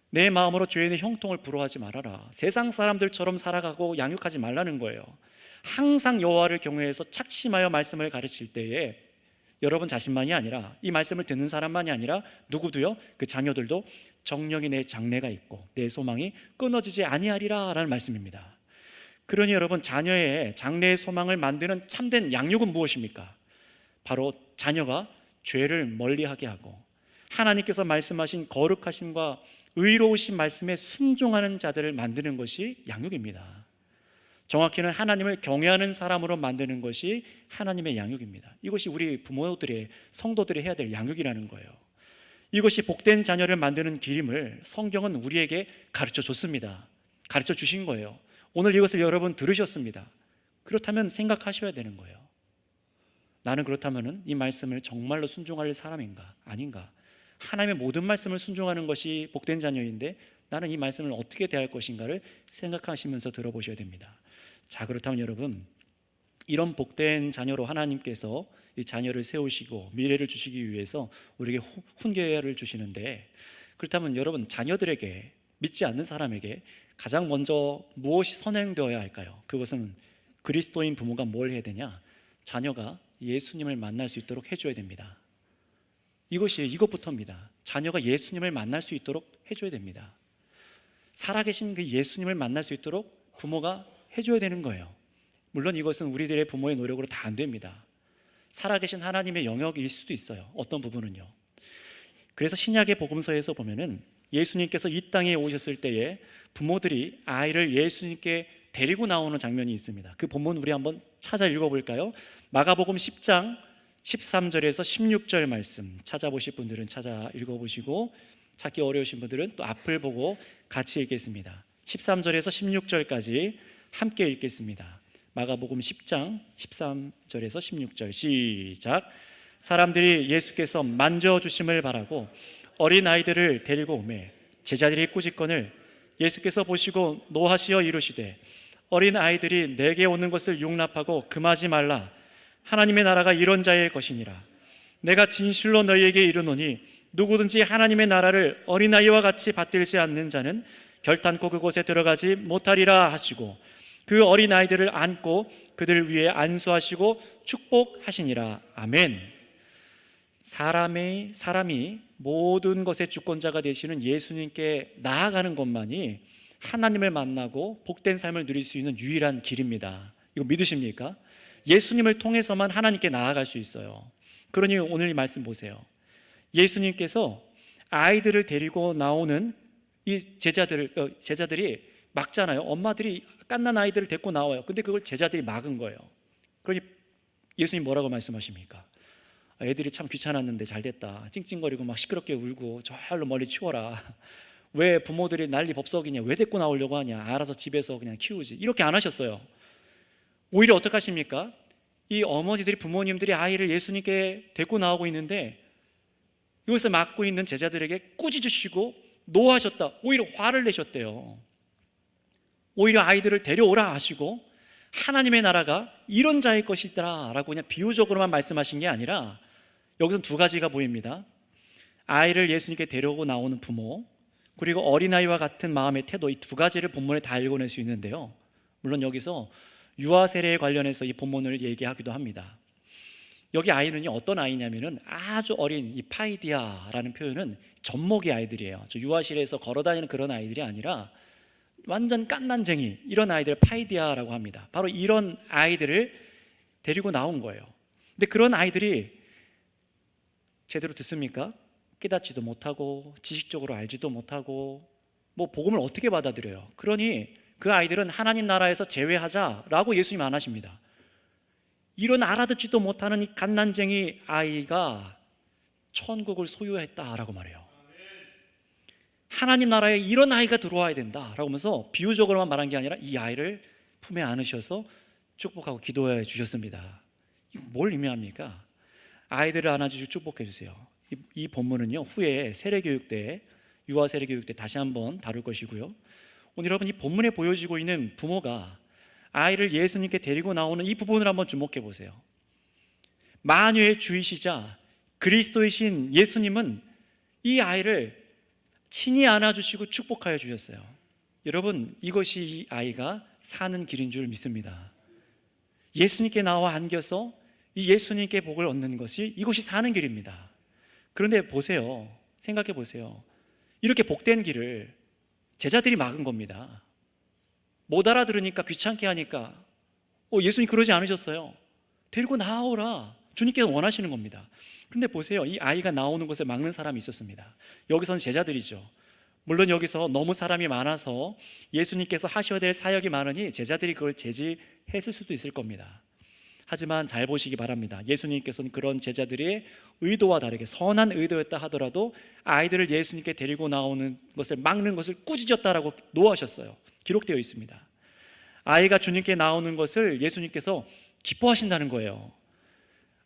S1: 내 마음으로 죄의 내 형통을 부러워하지 말아라. 세상 사람들처럼 살아가고 양육하지 말라는 거예요. 항상 여호와를 경외해서 착심하여 말씀을 가르칠 때에 여러분 자신만이 아니라, 이 말씀을 듣는 사람만이 아니라 누구도요, 그 자녀들도 정령이 내 장래가 있고 내 소망이 끊어지지 아니하리라 라는 말씀입니다. 그러니 여러분, 자녀의 장래의 소망을 만드는 참된 양육은 무엇입니까? 바로 자녀가 죄를 멀리하게 하고 하나님께서 말씀하신 거룩하심과 의로우신 말씀에 순종하는 자들을 만드는 것이 양육입니다. 정확히는 하나님을 경외하는 사람으로 만드는 것이 하나님의 양육입니다. 이것이 우리 부모들의, 성도들이 해야 될 양육이라는 거예요. 이것이 복된 자녀를 만드는 길임을 성경은 우리에게 가르쳐 줬습니다. 가르쳐 주신 거예요. 오늘 이것을 여러분 들으셨습니다. 그렇다면 생각하셔야 되는 거예요. 나는 그렇다면 이 말씀을 정말로 순종할 사람인가 아닌가? 하나님의 모든 말씀을 순종하는 것이 복된 자녀인데 나는 이 말씀을 어떻게 대할 것인가를 생각하시면서 들어보셔야 됩니다. 자, 그렇다면 여러분, 이런 복된 자녀로 하나님께서 이 자녀를 세우시고 미래를 주시기 위해서 우리에게 훈계를 주시는데, 그렇다면 여러분, 자녀들에게, 믿지 않는 사람에게 가장 먼저 무엇이 선행되어야 할까요? 그것은 그리스도인 부모가 뭘 해야 되냐? 자녀가 예수님을 만날 수 있도록 해줘야 됩니다. 이것부터입니다. 자녀가 예수님을 만날 수 있도록 해줘야 됩니다. 살아계신 그 예수님을 만날 수 있도록 부모가 해줘야 되는 거예요. 물론 이것은 우리들의 부모의 노력으로 다 안 됩니다. 살아계신 하나님의 영역일 수도 있어요. 어떤 부분은요. 그래서 신약의 복음서에서 보면은 예수님께서 이 땅에 오셨을 때에 부모들이 아이를 예수님께 데리고 나오는 장면이 있습니다. 그 본문 우리 한번 찾아 읽어볼까요? 마가복음 10장 13절에서 16절 말씀 찾아보실 분들은 찾아 읽어보시고, 찾기 어려우신 분들은 또 앞을 보고 같이 읽겠습니다. 13절에서 16절까지 함께 읽겠습니다. 마가복음 10장 13절에서 16절 시작. 사람들이 예수께서 만져주심을 바라고 어린 아이들을 데리고 오매 제자들이 꾸짖거늘 예수께서 보시고 노하시어 이르시되 어린 아이들이 내게 오는 것을 용납하고 금하지 말라. 하나님의 나라가 이런 자의 것이니라. 내가 진실로 너희에게 이르노니 누구든지 하나님의 나라를 어린아이와 같이 받들지 않는 자는 결탄코 그곳에 들어가지 못하리라 하시고, 그 어린아이들을 안고 그들 위에 안수하시고 축복하시니라. 아멘. 사람이 모든 것의 주권자가 되시는 예수님께 나아가는 것만이 하나님을 만나고 복된 삶을 누릴 수 있는 유일한 길입니다. 이거 믿으십니까? 예수님을 통해서만 하나님께 나아갈 수 있어요. 그러니 오늘 이 말씀 보세요. 예수님께서 아이들을 데리고 나오는 이 제자들이 막잖아요. 엄마들이 갓난 아이들을 데리고 나와요. 근데 그걸 제자들이 막은 거예요. 그러니 예수님 뭐라고 말씀하십니까? 애들이 참 귀찮았는데 잘 됐다. 찡찡거리고 막 시끄럽게 울고 저절로 멀리 치워라. 왜 부모들이 난리 법석이냐? 왜 데리고 나오려고 하냐? 알아서 집에서 그냥 키우지. 이렇게 안 하셨어요. 오히려 어떻게 하십니까? 이 어머니들이, 부모님들이 아이를 예수님께 데리고 나오고 있는데 이것을 막고 있는 제자들에게 꾸짖으시고 노하셨다. 오히려 화를 내셨대요. 오히려 아이들을 데려오라 하시고 하나님의 나라가 이런 자의 것이더라 라고 그냥 비유적으로만 말씀하신 게 아니라 여기서 두 가지가 보입니다. 아이를 예수님께 데려오고 나오는 부모, 그리고 어린아이와 같은 마음의 태도, 이 두 가지를 본문에 다 읽어낼 수 있는데요, 물론 여기서 유아 세례에 관련해서 이 본문을 얘기하기도 합니다. 여기 아이는요, 어떤 아이냐면은 아주 어린 이 파이디아라는 표현은 젖먹이 아이들이에요. 저 유아실에서 걸어다니는 그런 아이들이 아니라 완전 깐난쟁이, 이런 아이들을 파이디아라고 합니다. 바로 이런 아이들을 데리고 나온 거예요. 근데 그런 아이들이 제대로 듣습니까? 깨닫지도 못하고 지식적으로 알지도 못하고 뭐 복음을 어떻게 받아들여요? 그러니 그 아이들은 하나님 나라에서 제외하자라고 예수님 안 하십니다. 이런 알아듣지도 못하는 이 갓난쟁이 아이가 천국을 소유했다라고 말해요. 하나님 나라에 이런 아이가 들어와야 된다라고 하면서 비유적으로만 말한 게 아니라 이 아이를 품에 안으셔서 축복하고 기도해 주셨습니다. 이거 뭘 의미합니까? 아이들을 안아주시고 축복해 주세요. 이 본문은요, 후에 세례교육 때, 유아 세례교육 때 다시 한번 다룰 것이고요, 오늘 여러분 이 본문에 보여지고 있는 부모가 아이를 예수님께 데리고 나오는 이 부분을 한번 주목해 보세요. 만유의 주이시자 그리스도이신 예수님은 이 아이를 친히 안아주시고 축복하여 주셨어요. 여러분, 이것이 이 아이가 사는 길인 줄 믿습니다. 예수님께 나와 안겨서 이 예수님께 복을 얻는 것이, 이것이 사는 길입니다. 그런데 보세요, 생각해 보세요. 이렇게 복된 길을 제자들이 막은 겁니다. 못 알아들으니까, 귀찮게 하니까. 예수님 그러지 않으셨어요. 데리고 나오라, 주님께서 원하시는 겁니다. 그런데 보세요, 이 아이가 나오는 것을 막는 사람이 있었습니다. 여기서는 제자들이죠. 물론 여기서 너무 사람이 많아서 예수님께서 하셔야 될 사역이 많으니 제자들이 그걸 제지했을 수도 있을 겁니다. 하지만 잘 보시기 바랍니다. 예수님께서는 그런 제자들의 의도와 다르게 선한 의도였다 하더라도 아이들을 예수님께 데리고 나오는 것을 막는 것을 꾸짖었다라고 노하셨어요. 기록되어 있습니다. 아이가 주님께 나오는 것을 예수님께서 기뻐하신다는 거예요.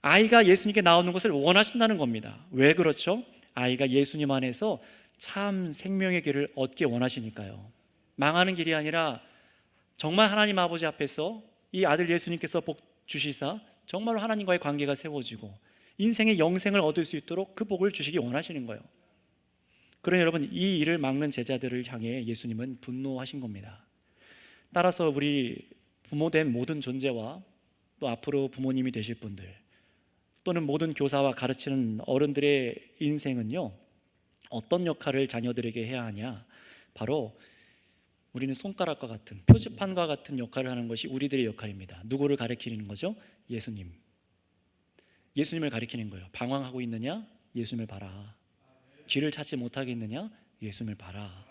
S1: 아이가 예수님께 나오는 것을 원하신다는 겁니다. 왜 그렇죠? 아이가 예수님 안에서 참 생명의 길을 얻기 원하시니까요. 망하는 길이 아니라 정말 하나님 아버지 앞에서 이 아들 예수님께서 복 주시사 정말로 하나님과의 관계가 세워지고 인생의 영생을 얻을 수 있도록 그 복을 주시기 원하시는 거예요. 그러니 여러분, 이 일을 막는 제자들을 향해 예수님은 분노하신 겁니다. 따라서 우리 부모된 모든 존재와 또 앞으로 부모님이 되실 분들, 또는 모든 교사와 가르치는 어른들의 인생은요, 어떤 역할을 자녀들에게 해야 하냐? 바로 우리는 손가락과 같은, 표지판과 같은 역할을 하는 것이 우리들의 역할입니다. 누구를 가리키는 거죠? 예수님. 예수님을 가리키는 거예요. 방황하고 있느냐? 예수님을 봐라. 길을 찾지 못하겠느냐? 예수님을 봐라.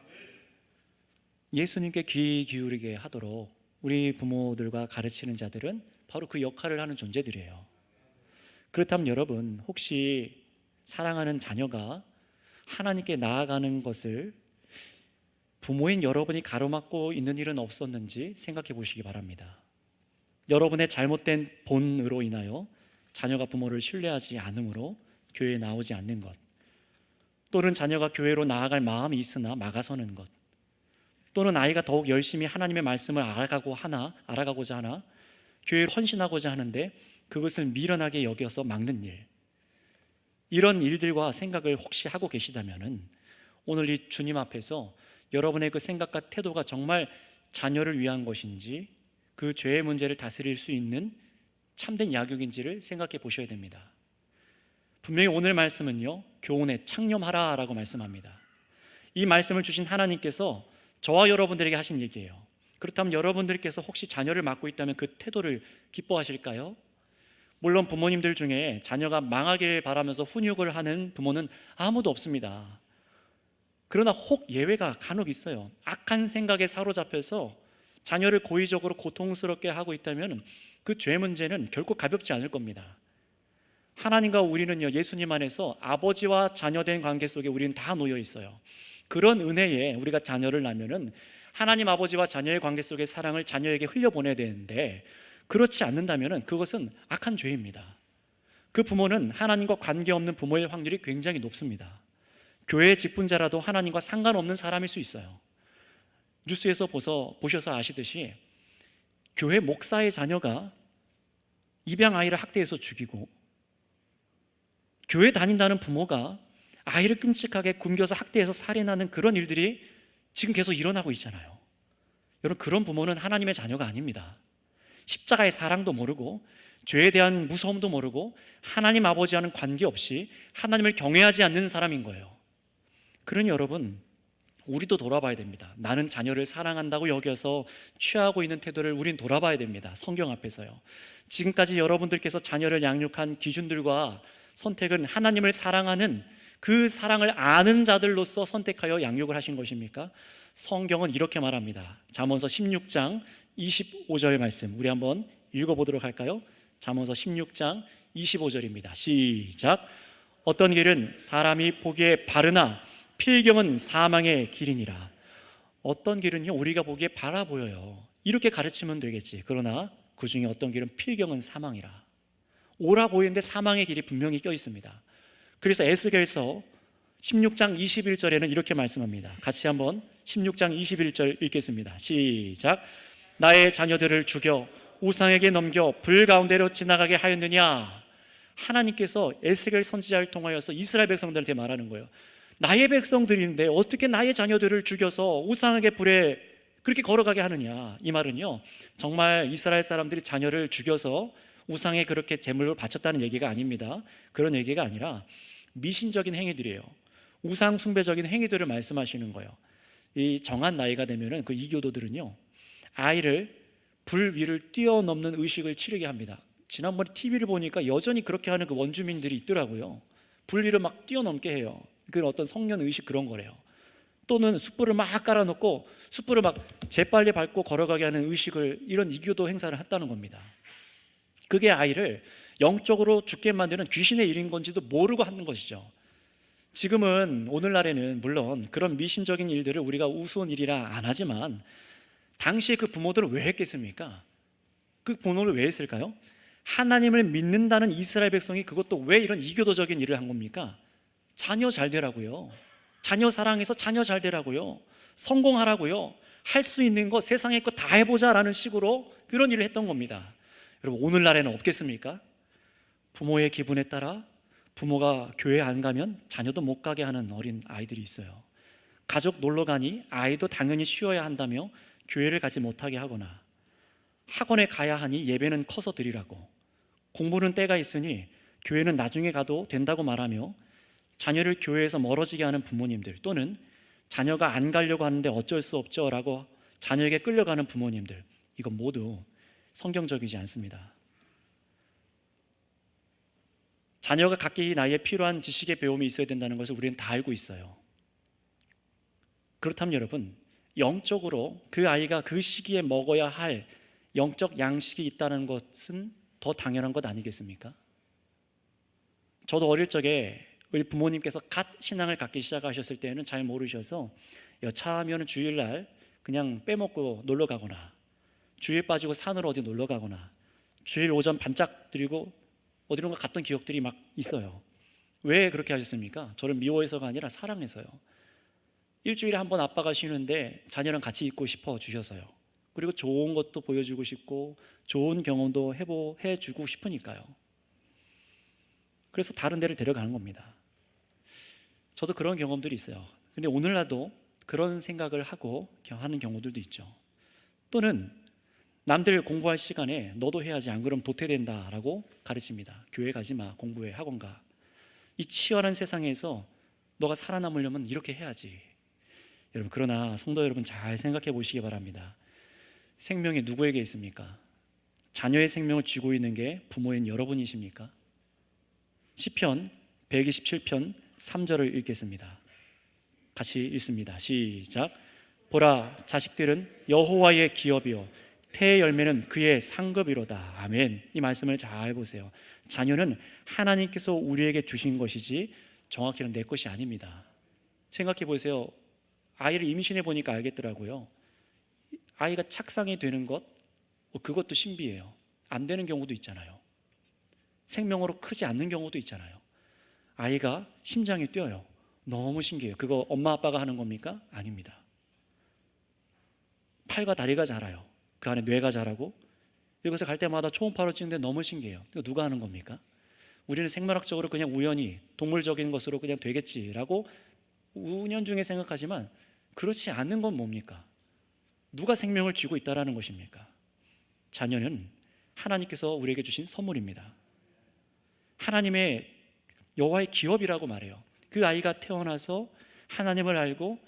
S1: 예수님께 귀 기울이게 하도록 우리 부모들과 가르치는 자들은 바로 그 역할을 하는 존재들이에요. 그렇다면 여러분, 혹시 사랑하는 자녀가 하나님께 나아가는 것을 부모인 여러분이 가로막고 있는 일은 없었는지 생각해 보시기 바랍니다. 여러분의 잘못된 본으로 인하여 자녀가 부모를 신뢰하지 않으므로 교회에 나오지 않는 것, 또는 자녀가 교회로 나아갈 마음이 있으나 막아서는 것, 또는 아이가 더욱 열심히 하나님의 말씀을 알아가고자 하나, 교회를 헌신하고자 하는데 그것을 미련하게 여겨서 막는 일, 이런 일들과 생각을 혹시 하고 계시다면 오늘 이 주님 앞에서 여러분의 그 생각과 태도가 정말 자녀를 위한 것인지, 그 죄의 문제를 다스릴 수 있는 참된 약육인지를 생각해 보셔야 됩니다. 분명히 오늘 말씀은요, 교훈에 창념하라 라고 말씀합니다. 이 말씀을 주신 하나님께서 저와 여러분들에게 하신 얘기예요. 그렇다면 여러분들께서 혹시 자녀를 맡고 있다면 그 태도를 기뻐하실까요? 물론 부모님들 중에 자녀가 망하길 바라면서 훈육을 하는 부모는 아무도 없습니다. 그러나 혹 예외가 간혹 있어요. 악한 생각에 사로잡혀서 자녀를 고의적으로 고통스럽게 하고 있다면 그 죄 문제는 결코 가볍지 않을 겁니다. 하나님과 우리는요, 예수님 안에서 아버지와 자녀된 관계 속에 우리는 다 놓여 있어요. 그런 은혜에 우리가 자녀를 낳으면은 하나님 아버지와 자녀의 관계 속의 사랑을 자녀에게 흘려보내야 되는데, 그렇지 않는다면 그것은 악한 죄입니다. 그 부모는 하나님과 관계없는 부모일 확률이 굉장히 높습니다. 교회의 직분자라도 하나님과 상관없는 사람일 수 있어요. 뉴스에서 보셔서 아시듯이 교회 목사의 자녀가 입양 아이를 학대해서 죽이고, 교회 다닌다는 부모가 아이를 끔찍하게 굶겨서 학대해서 살인하는 그런 일들이 지금 계속 일어나고 있잖아요. 여러분, 그런 부모는 하나님의 자녀가 아닙니다. 십자가의 사랑도 모르고 죄에 대한 무서움도 모르고 하나님 아버지와는 관계없이 하나님을 경외하지 않는 사람인 거예요. 그러니 여러분, 우리도 돌아봐야 됩니다. 나는 자녀를 사랑한다고 여겨서 취하고 있는 태도를 우린 돌아봐야 됩니다. 성경 앞에서요. 지금까지 여러분들께서 자녀를 양육한 기준들과 선택은 하나님을 사랑하는, 그 사랑을 아는 자들로서 선택하여 양육을 하신 것입니까? 성경은 이렇게 말합니다. 잠언서 16장 25절 말씀, 우리 한번 읽어보도록 할까요? 잠언서 16장 25절입니다. 시작. 어떤 길은 사람이 보기에 바르나 필경은 사망의 길이니라. 어떤 길은요, 우리가 보기에 바라 보여요. 이렇게 가르치면 되겠지. 그러나 그 중에 어떤 길은 필경은 사망이라. 옳아 보이는데 사망의 길이 분명히 껴 있습니다. 그래서 에스겔서 16장 21절에는 이렇게 말씀합니다. 같이 한번 16장 21절 읽겠습니다. 시작. 나의 자녀들을 죽여 우상에게 넘겨 불 가운데로 지나가게 하였느냐. 하나님께서 에스겔 선지자를 통하여서 이스라엘 백성들한테 말하는 거예요. 나의 백성들인데 어떻게 나의 자녀들을 죽여서 우상에게 불에 그렇게 걸어가게 하느냐. 이 말은요, 정말 이스라엘 사람들이 자녀를 죽여서 우상에 그렇게 제물로 바쳤다는 얘기가 아닙니다. 그런 얘기가 아니라 미신적인 행위들이에요. 우상 숭배적인 행위들을 말씀하시는 거예요. 이 정한 나이가 되면은 그 이교도들은요, 아이를 불 위를 뛰어넘는 의식을 치르게 합니다. 지난번에 TV를 보니까 여전히 그렇게 하는 그 원주민들이 있더라고요. 불 위를 막 뛰어넘게 해요. 그 어떤 성년 의식 그런 거래요. 또는 숯불을 막 깔아놓고 숯불을 막 재빨리 밟고 걸어가게 하는 의식을, 이런 이교도 행사를 했다는 겁니다. 그게 아이를 영적으로 죽게 만드는 귀신의 일인 건지도 모르고 하는 것이죠. 지금은, 오늘날에는 물론 그런 미신적인 일들을 우리가 우스운 일이라 안 하지만, 당시에 그 부모들은 왜 했겠습니까? 그 부모를 왜 했을까요? 하나님을 믿는다는 이스라엘 백성이 그것도 왜 이런 이교도적인 일을 한 겁니까? 자녀 잘 되라고요. 자녀 사랑해서 자녀 잘 되라고요. 성공하라고요. 할 수 있는 거, 세상의 거 다 해보자라는 식으로 그런 일을 했던 겁니다. 여러분, 오늘날에는 없겠습니까? 부모의 기분에 따라 부모가 교회 안 가면 자녀도 못 가게 하는 어린 아이들이 있어요. 가족 놀러 가니 아이도 당연히 쉬어야 한다며 교회를 가지 못하게 하거나, 학원에 가야 하니 예배는 커서 드리라고, 공부는 때가 있으니 교회는 나중에 가도 된다고 말하며 자녀를 교회에서 멀어지게 하는 부모님들, 또는 자녀가 안 가려고 하는데 어쩔 수 없죠 라고 자녀에게 끌려가는 부모님들, 이건 모두 성경적이지 않습니다. 자녀가 각기 나이에 필요한 지식의 배움이 있어야 된다는 것을 우리는 다 알고 있어요. 그렇다면 여러분, 영적으로 그 아이가 그 시기에 먹어야 할 영적 양식이 있다는 것은 더 당연한 것 아니겠습니까? 저도 어릴 적에 우리 부모님께서 갓 신앙을 갖기 시작하셨을 때는 잘 모르셔서 여차하면 주일날 그냥 빼먹고 놀러 가거나, 주일 빠지고 산으로 어디 놀러 가거나, 주일 오전 반짝 드리고 어디론가 갔던 기억들이 막 있어요. 왜 그렇게 하셨습니까? 저를 미워해서가 아니라 사랑해서요. 일주일에 한 번 아빠가 쉬는데 자녀랑 같이 있고 싶어 주셔서요. 그리고 좋은 것도 보여주고 싶고 좋은 경험도 해주고 싶으니까요. 그래서 다른 데를 데려가는 겁니다. 저도 그런 경험들이 있어요. 근데 오늘날도 그런 생각을 하고 하는 경우들도 있죠. 또는 남들 공부할 시간에 너도 해야지, 안 그러면 도태된다라고 가르칩니다. 교회 가지 마, 공부해, 학원 가. 이 치열한 세상에서 너가 살아남으려면 이렇게 해야지. 여러분, 그러나 성도 여러분, 잘 생각해 보시기 바랍니다. 생명이 누구에게 있습니까? 자녀의 생명을 쥐고 있는 게 부모인 여러분이십니까? 시편 127편 3절을 읽겠습니다. 같이 읽습니다. 시작. 보라, 자식들은 여호와의 기업이요 태의 열매는 그의 상급이로다. 아멘. 이 말씀을 잘 보세요. 자녀는 하나님께서 우리에게 주신 것이지 정확히는 내 것이 아닙니다. 생각해 보세요. 아이를 임신해 보니까 알겠더라고요. 아이가 착상이 되는 것, 그것도 신비해요. 안 되는 경우도 있잖아요. 생명으로 크지 않는 경우도 있잖아요. 아이가 심장이 뛰어요. 너무 신기해요. 그거 엄마 아빠가 하는 겁니까? 아닙니다. 팔과 다리가 자라요. 그 안에 뇌가 자라고, 이곳에 갈 때마다 초음파로 찍는데 너무 신기해요. 이거 누가 하는 겁니까? 우리는 생물학적으로 그냥 우연히 동물적인 것으로 그냥 되겠지라고 운연중에 생각하지만 그렇지 않는 건 뭡니까? 누가 생명을 쥐고 있다라는 것입니까? 자녀는 하나님께서 우리에게 주신 선물입니다. 하나님의 여호와의 기업이라고 말해요. 그 아이가 태어나서 하나님을 알고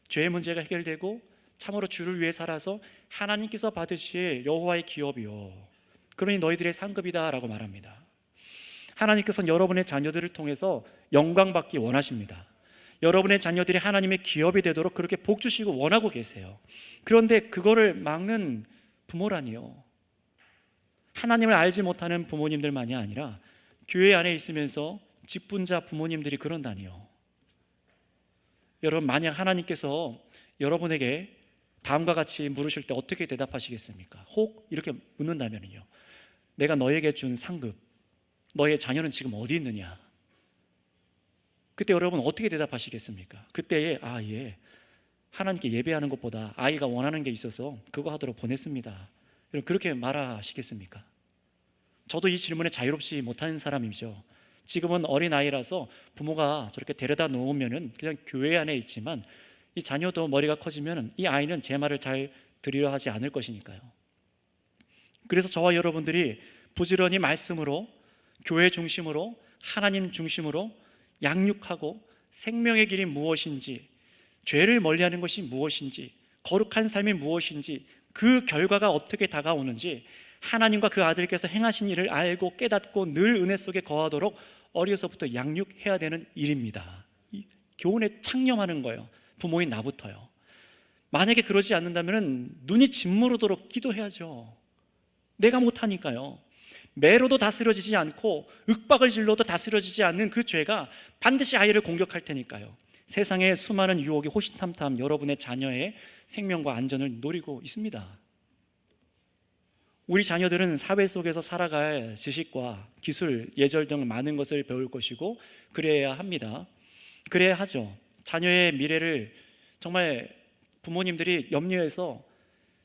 S1: 죄의 문제가 해결되고 참으로 주를 위해 살아서 하나님께서 받으실 여호와의 기업이요, 그러니 너희들의 상급이다 라고 말합니다. 하나님께서는 여러분의 자녀들을 통해서 영광 받기 원하십니다. 여러분의 자녀들이 하나님의 기업이 되도록 그렇게 복 주시고 원하고 계세요. 그런데 그거를 막는 부모라니요, 하나님을 알지 못하는 부모님들만이 아니라 교회 안에 있으면서 직분자 부모님들이 그런다니요. 여러분, 만약 하나님께서 여러분에게 다음과 같이 물으실 때 어떻게 대답하시겠습니까? 혹 이렇게 묻는다면요, 내가 너에게 준 상급, 너의 자녀는 지금 어디 있느냐? 그때 여러분 어떻게 대답하시겠습니까? 그때에 예, 하나님께 예배하는 것보다 아이가 원하는 게 있어서 그거 하도록 보냈습니다. 여러분, 그렇게 말하시겠습니까? 저도 이 질문에 자유롭지 못한 사람이죠. 지금은 어린아이라서 부모가 저렇게 데려다 놓으면 그냥 교회 안에 있지만 이 자녀도 머리가 커지면 이 아이는 제 말을 잘 들으려 하지 않을 것이니까요. 그래서 저와 여러분들이 부지런히 말씀으로, 교회 중심으로, 하나님 중심으로 양육하고 생명의 길이 무엇인지, 죄를 멀리하는 것이 무엇인지, 거룩한 삶이 무엇인지, 그 결과가 어떻게 다가오는지 하나님과 그 아들께서 행하신 일을 알고 깨닫고 늘 은혜 속에 거하도록 어려서부터 양육해야 되는 일입니다. 이 교훈에 창념하는 거예요. 부모인 나부터요. 만약에 그러지 않는다면 눈이 짓무르도록 기도해야죠. 내가 못하니까요. 매로도 다스려지지 않고 윽박을 질러도 다스려지지 않는 그 죄가 반드시 아이를 공격할 테니까요. 세상에 수많은 유혹이 호시탐탐 여러분의 자녀의 생명과 안전을 노리고 있습니다. 우리 자녀들은 사회 속에서 살아갈 지식과 기술, 예절 등 많은 것을 배울 것이고 그래야 합니다. 그래야 하죠. 자녀의 미래를 정말 부모님들이 염려해서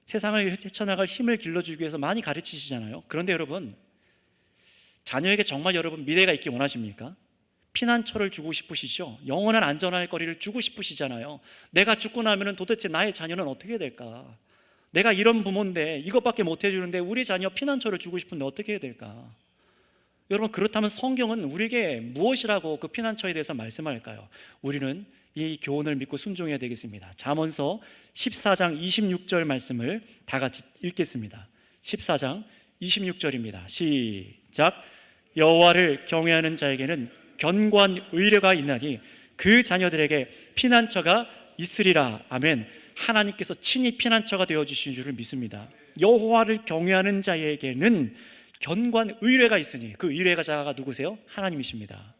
S1: 세상을 헤쳐나갈 힘을 길러주기 위해서 많이 가르치시잖아요. 그런데 여러분, 자녀에게 정말 여러분 미래가 있기 원하십니까? 피난처를 주고 싶으시죠? 영원한 안전할 거리를 주고 싶으시잖아요. 내가 죽고 나면 도대체 나의 자녀는 어떻게 될까? 내가 이런 부모인데 이것밖에 못 해주는데 우리 자녀 피난처를 주고 싶은데 어떻게 해야 될까? 여러분, 그렇다면 성경은 우리에게 무엇이라고 그 피난처에 대해서 말씀할까요? 우리는 이 교훈을 믿고 순종해야 되겠습니다. 잠언서 14장 26절 말씀을 다 같이 읽겠습니다. 14장 26절입니다. 시작. 여호와를 경외하는 자에게는 견고한 의뢰가 있나니 그 자녀들에게 피난처가 있으리라. 아멘. 하나님께서 친히 피난처가 되어주신 줄을 믿습니다. 여호와를 경외하는 자에게는 견고한 의뢰가 있으니 그 의뢰자가 누구세요? 하나님이십니다.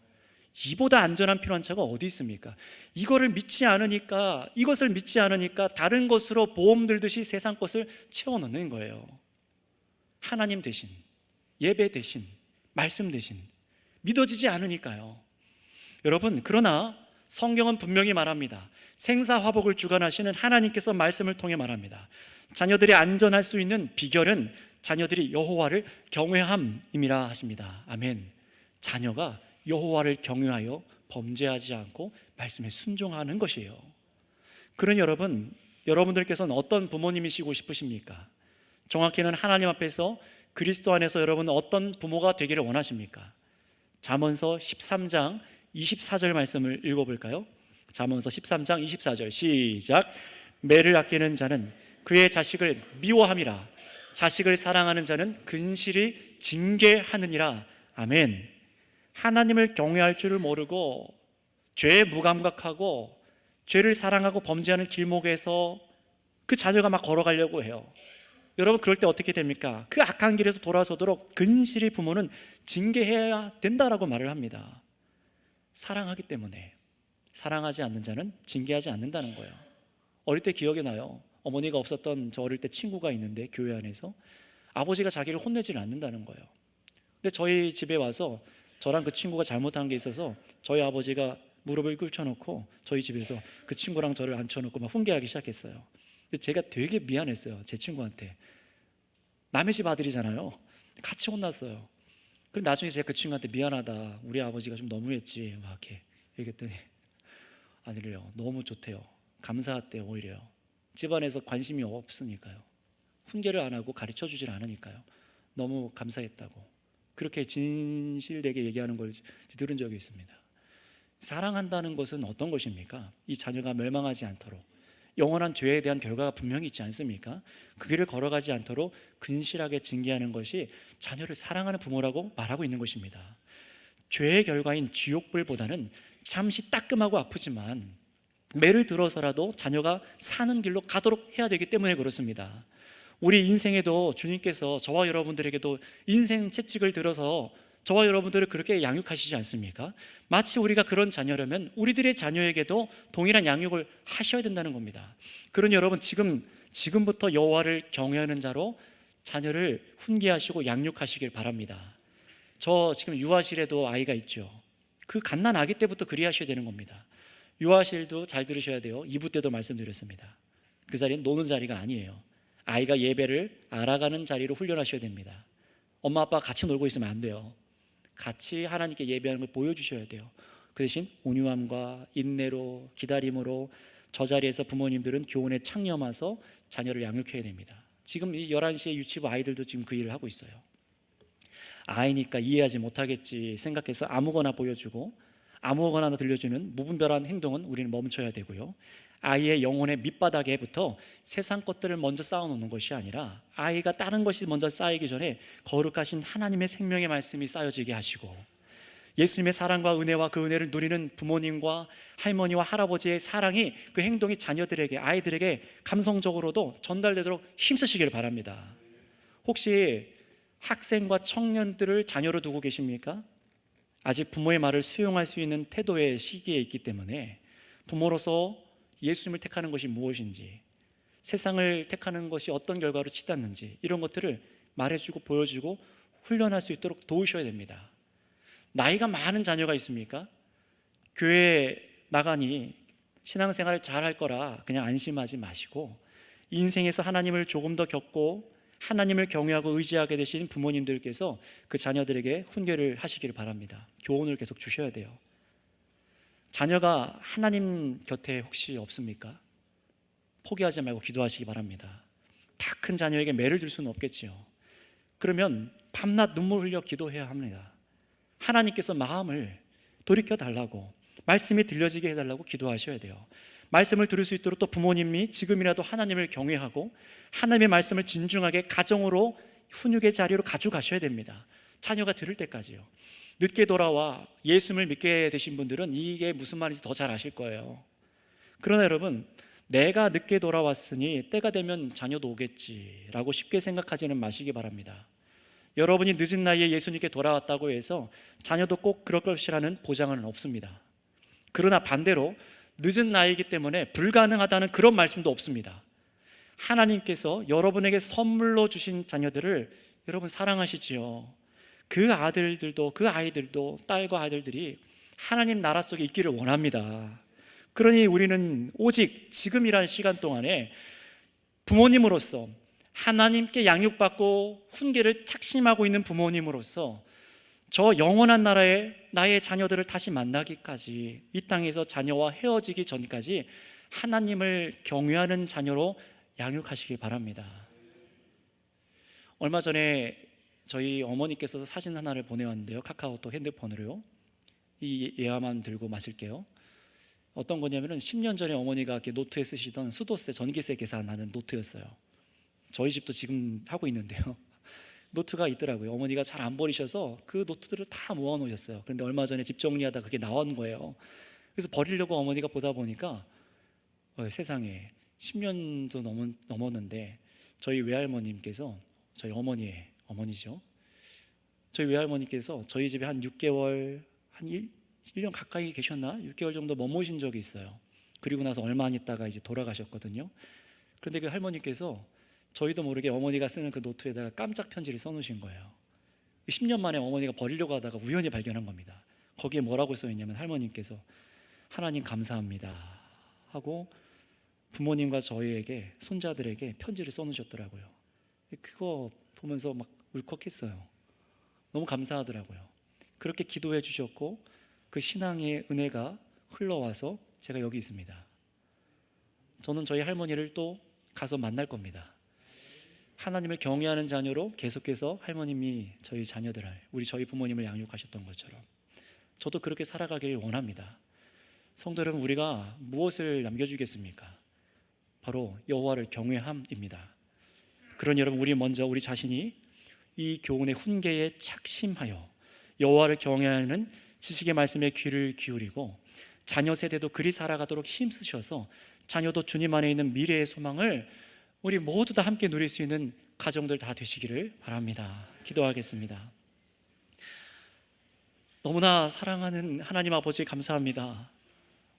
S1: 이보다 안전한 피난처가 어디 있습니까? 이것을 믿지 않으니까 다른 것으로 보험 들듯이 세상 것을 채워넣는 거예요. 하나님 대신, 예배 대신, 말씀 대신 믿어지지 않으니까요. 여러분, 그러나 성경은 분명히 말합니다. 생사화복을 주관하시는 하나님께서 말씀을 통해 말합니다. 자녀들이 안전할 수 있는 비결은 자녀들이 여호와를 경외함임이라 하십니다. 아멘. 자녀가 여호와를 경외하여 범죄하지 않고 말씀에 순종하는 것이에요. 그런 여러분들께서는 어떤 부모님이시고 싶으십니까? 정확히는 하나님 앞에서 그리스도 안에서 여러분은 어떤 부모가 되기를 원하십니까? 잠언서 13장 24절 말씀을 읽어볼까요? 잠언서 13장 24절 시작. 매를 아끼는 자는 그의 자식을 미워함이라. 자식을 사랑하는 자는 근실히 징계하느니라. 아멘. 하나님을 경외할 줄을 모르고 죄에 무감각하고 죄를 사랑하고 범죄하는 길목에서 그 자녀가 막 걸어가려고 해요. 여러분, 그럴 때 어떻게 됩니까? 그 악한 길에서 돌아서도록 근실히 부모는 징계해야 된다라고 말을 합니다. 사랑하기 때문에. 사랑하지 않는 자는 징계하지 않는다는 거예요. 어릴 때 기억이 나요. 어머니가 없었던 저 어릴 때 친구가 있는데 교회 안에서 아버지가 자기를 혼내지를 않는다는 거예요. 근데 저희 집에 와서 저랑 그 친구가 잘못한 게 있어서 저희 아버지가 무릎을 꿇혀놓고 저희 집에서 그 친구랑 저를 앉혀놓고 막 훈계하기 시작했어요. 근데 제가 되게 미안했어요. 제 친구한테. 남의 집 아들이잖아요. 같이 혼났어요. 그럼 나중에 제가 그 친구한테 미안하다, 우리 아버지가 좀 너무했지 막 이렇게 얘기했더니 아니래요. 너무 좋대요. 감사했대요. 오히려 집안에서 관심이 없으니까요. 훈계를 안 하고 가르쳐 주질 않으니까요. 너무 감사했다고 그렇게 진실되게 얘기하는 걸 들은 적이 있습니다. 사랑한다는 것은 어떤 것입니까? 이 자녀가 멸망하지 않도록, 영원한 죄에 대한 결과가 분명히 있지 않습니까? 그 길을 걸어가지 않도록 근실하게 징계하는 것이 자녀를 사랑하는 부모라고 말하고 있는 것입니다. 죄의 결과인 지옥불보다는 잠시 따끔하고 아프지만 매를 들어서라도 자녀가 사는 길로 가도록 해야 되기 때문에 그렇습니다. 우리 인생에도 주님께서 저와 여러분들에게도 인생 채찍을 들어서 저와 여러분들을 그렇게 양육하시지 않습니까? 마치 우리가 그런 자녀라면 우리들의 자녀에게도 동일한 양육을 하셔야 된다는 겁니다. 그러니 여러분, 지금부터 여호와를 경외하는 자로 자녀를 훈계하시고 양육하시길 바랍니다. 저 지금 유아실에도 아이가 있죠. 그 갓난 아기 때부터 그리하셔야 되는 겁니다. 유아실도 잘 들으셔야 돼요. 2부 때도 말씀드렸습니다. 그 자리는 노는 자리가 아니에요. 아이가 예배를 알아가는 자리로 훈련하셔야 됩니다. 엄마 아빠 같이 놀고 있으면 안 돼요. 같이 하나님께 예배하는 걸 보여주셔야 돼요. 그 대신 온유함과 인내로, 기다림으로 저 자리에서 부모님들은 교훈에 창념해서 자녀를 양육해야 됩니다. 지금 이 11시에 유치부 아이들도 지금 그 일을 하고 있어요. 아이니까 이해하지 못하겠지 생각해서 아무거나 보여주고 아무거나 들려주는 무분별한 행동은 우리는 멈춰야 되고요. 아이의 영혼의 밑바닥에부터 세상 것들을 먼저 쌓아놓는 것이 아니라 아이가 다른 것이 먼저 쌓이기 전에 거룩하신 하나님의 생명의 말씀이 쌓여지게 하시고 예수님의 사랑과 은혜와 그 은혜를 누리는 부모님과 할머니와 할아버지의 사랑이 그 행동이 자녀들에게, 아이들에게 감성적으로도 전달되도록 힘쓰시길 바랍니다. 혹시 학생과 청년들을 자녀로 두고 계십니까? 아직 부모의 말을 수용할 수 있는 태도의 시기에 있기 때문에 부모로서 예수님을 택하는 것이 무엇인지, 세상을 택하는 것이 어떤 결과로 치닫는지 이런 것들을 말해주고 보여주고 훈련할 수 있도록 도우셔야 됩니다. 나이가 많은 자녀가 있습니까? 교회 나가니 신앙생활을 잘할 거라 그냥 안심하지 마시고 인생에서 하나님을 조금 더 겪고 하나님을 경외하고 의지하게 되신 부모님들께서 그 자녀들에게 훈계를 하시기를 바랍니다. 교훈을 계속 주셔야 돼요. 자녀가 하나님 곁에 혹시 없습니까? 포기하지 말고 기도하시기 바랍니다. 다 큰 자녀에게 매를 들 수는 없겠지요. 그러면 밤낮 눈물 흘려 기도해야 합니다. 하나님께서 마음을 돌이켜 달라고, 말씀이 들려지게 해달라고 기도하셔야 돼요. 말씀을 들을 수 있도록 또 부모님이 지금이라도 하나님을 경외하고 하나님의 말씀을 진중하게 가정으로 훈육의 자리로 가져가셔야 됩니다. 자녀가 들을 때까지요. 늦게 돌아와 예수님을 믿게 되신 분들은 이게 무슨 말인지 더 잘 아실 거예요. 그러나 여러분, 내가 늦게 돌아왔으니 때가 되면 자녀도 오겠지라고 쉽게 생각하지는 마시기 바랍니다. 여러분이 늦은 나이에 예수님께 돌아왔다고 해서 자녀도 꼭 그럴 것이라는 보장은 없습니다. 그러나 반대로 늦은 나이이기 때문에 불가능하다는 그런 말씀도 없습니다. 하나님께서 여러분에게 선물로 주신 자녀들을 여러분 사랑하시지요. 그 아들들도, 그 아이들도, 딸과 아들들이 하나님 나라 속에 있기를 원합니다. 그러니 우리는 오직 지금이라는 시간 동안에 부모님으로서 하나님께 양육받고 훈계를 착심하고 있는 부모님으로서 저 영원한 나라에 나의 자녀들을 다시 만나기까지, 이 땅에서 자녀와 헤어지기 전까지 하나님을 경외하는 자녀로 양육하시기 바랍니다. 얼마 전에 저희 어머니께서 사진 하나를 보내왔는데요, 카카오톡 핸드폰으로요. 이 예화만 들고 마실게요. 어떤 거냐면은 10년 전에 어머니가 이렇게 노트에 쓰시던 수도세, 전기세 계산하는 노트였어요. 저희 집도 지금 하고 있는데요, 노트가 있더라고요. 어머니가 잘 안 버리셔서 그 노트들을 다 모아 놓으셨어요. 그런데 얼마 전에 집 정리하다 그게 나온 거예요. 그래서 버리려고 어머니가 보다 보니까 세상에 10년도 넘었는데 저희 외할머님께서, 저희 어머니의 어머니죠, 저희 외할머니께서 저희 집에 한 6개월, 한 1년 가까이 계셨나? 6개월 정도 머무신 적이 있어요. 그리고 나서 얼마 안 있다가 이제 돌아가셨거든요. 그런데 그 할머니께서 저희도 모르게 어머니가 쓰는 그 노트에다가 깜짝 편지를 써놓으신 거예요. 10년 만에 어머니가 버리려고 하다가 우연히 발견한 겁니다. 거기에 뭐라고 써있냐면, 할머님께서 하나님 감사합니다 하고 부모님과 저희에게, 손자들에게 편지를 써놓으셨더라고요. 그거 보면서 막 울컥했어요. 너무 감사하더라고요. 그렇게 기도해 주셨고 그 신앙의 은혜가 흘러와서 제가 여기 있습니다. 저는 저희 할머니를 또 가서 만날 겁니다. 하나님을 경외하는 자녀로 계속해서 할머님이 저희 자녀들을, 저희 부모님을 양육하셨던 것처럼 저도 그렇게 살아가길 원합니다. 성도 여러분, 우리가 무엇을 남겨주겠습니까? 바로 여호와를 경외함입니다. 그러니 여러분, 우리 먼저 우리 자신이 이 교훈의 훈계에 착심하여 여호와를 경외하는 지식의 말씀에 귀를 기울이고 자녀 세대도 그리 살아가도록 힘쓰셔서 자녀도 주님 안에 있는 미래의 소망을 우리 모두 다 함께 누릴 수 있는 가정들 다 되시기를 바랍니다. 기도하겠습니다. 너무나 사랑하는 하나님 아버지, 감사합니다.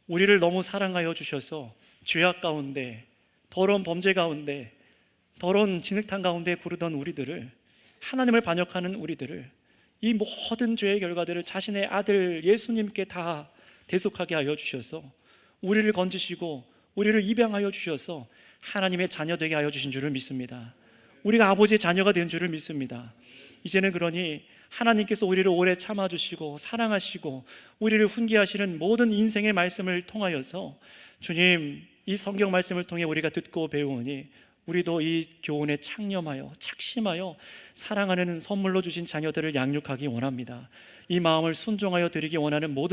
S1: 우리를 너무 사랑하여 주셔서 죄악 가운데, 더러운 범죄 가운데, 더러운 진흙탕 가운데 구르던 우리들을, 하나님을 반역하는 우리들을, 이 모든 죄의 결과들을 자신의 아들 예수님께 다 대속하게 하여 주셔서 우리를 건지시고 우리를 입양하여 주셔서 하나님의 자녀 되게 하여 주신 줄을 믿습니다. 우리가 아버지의 자녀가 된 줄을 믿습니다. 이제는 그러니 하나님께서 우리를 오래 참아주시고 사랑하시고 우리를 훈계하시는 모든 인생의 말씀을 통하여서, 주님, 이 성경 말씀을 통해 우리가 듣고 배우니 우리도 이 교훈에 창념하여 착심하여 사랑하는 선물로 주신 자녀들을 양육하기 원합니다. 이 마음을 순종하여 드리기 원하는 모든